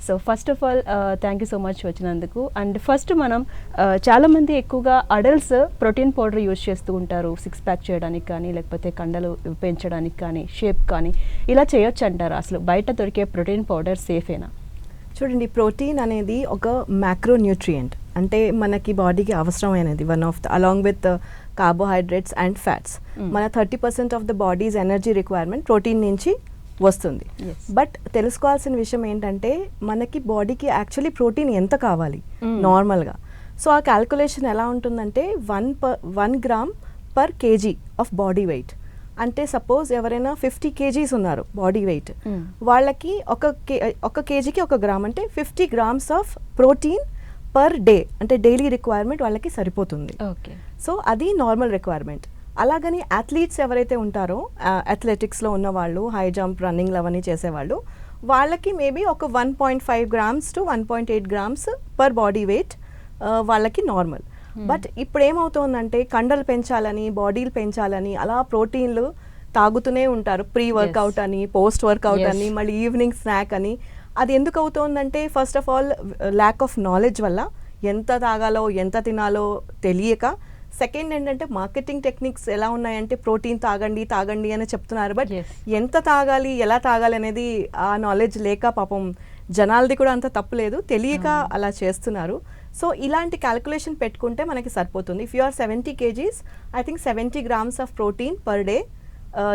So first of all thank you so much వచ్చినందుకు. And first మనం చాలామంది ఎక్కువగా అడల్ట్స్ ప్రోటీన్ పౌడర్ యూజ్ చేస్తూ ఉంటారు, సిక్స్ ప్యాక్ చేయడానికి కానీ, లేకపోతే కండలు పెంచడానికి కానీ, షేప్ కానీ, ఇలా చేయొచ్చు అంటారు. అసలు బయట దొరికే ప్రోటీన్ పౌడర్ సేఫేనా? చూడండి, ప్రోటీన్ అనేది ఒక మ్యాక్రో న్యూట్రియంట్, అంటే మనకి బాడీకి అవసరమైనది. One of the along with carbohydrates and fats. మన 30% of the bodies energy requirement protein నుంచి వస్తుంది. బట్ తెలుసుకోవాల్సిన విషయం ఏంటంటే మనకి బాడీకి యాక్చువల్లీ ప్రోటీన్ ఎంత కావాలి నార్మల్గా. సో ఆ క్యాల్కులేషన్ ఎలా ఉంటుందంటే 1 gram per KG of body weight. అంటే సపోజ్ ఎవరైనా 50 kgs ఉన్నారు బాడీ వెయిట్, వాళ్ళకి ఒక కేజీకి 1 గ్రామ్ అంటే 50 grams of protein per day, అంటే డైలీ రిక్వైర్మెంట్ వాళ్ళకి సరిపోతుంది. సో అది నార్మల్ రిక్వైర్మెంట్. అలాగని అథ్లీట్స్ ఎవరైతే ఉంటారో, అథ్లెటిక్స్లో ఉన్న వాళ్ళు, హై జంప్, రన్నింగ్లు అవన్నీ చేసేవాళ్ళు, వాళ్ళకి మేబీ ఒక 1.5 grams to 1.8 grams per body weight వాళ్ళకి నార్మల్. బట్ ఇప్పుడు ఏమవుతోందంటే కండలు పెంచాలని, బాడీలు పెంచాలని అలా ప్రోటీన్లు తాగుతూనే ఉంటారు. ప్రీ వర్కౌట్ అని, పోస్ట్ వర్కౌట్ అని, మళ్ళీ ఈవినింగ్ స్నాక్ అని. అది ఎందుకు అవుతోందంటే first of all lack of knowledge వల్ల, ఎంత తాగాలో ఎంత తినాలో తెలియక. సెకండ్ ఏంటంటే మార్కెటింగ్ టెక్నిక్స్ ఎలా ఉన్నాయంటే ప్రోటీన్ తాగండి అని చెప్తున్నారు, బట్ ఎంత తాగాలి, ఎలా తాగాలి అనేది ఆ నాలెడ్జ్ లేక పాపం జనాలది కూడా అంత తప్పులేదు, తెలియక అలా చేస్తున్నారు. సో ఇలాంటి క్యాల్కులేషన్ పెట్టుకుంటే మనకి సరిపోతుంది. If you are 70 kgs, I think 70 grams of protein per day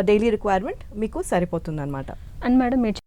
daily requirement మీకు సరిపోతుంది అనమాట. అండ్ మేడం మీరు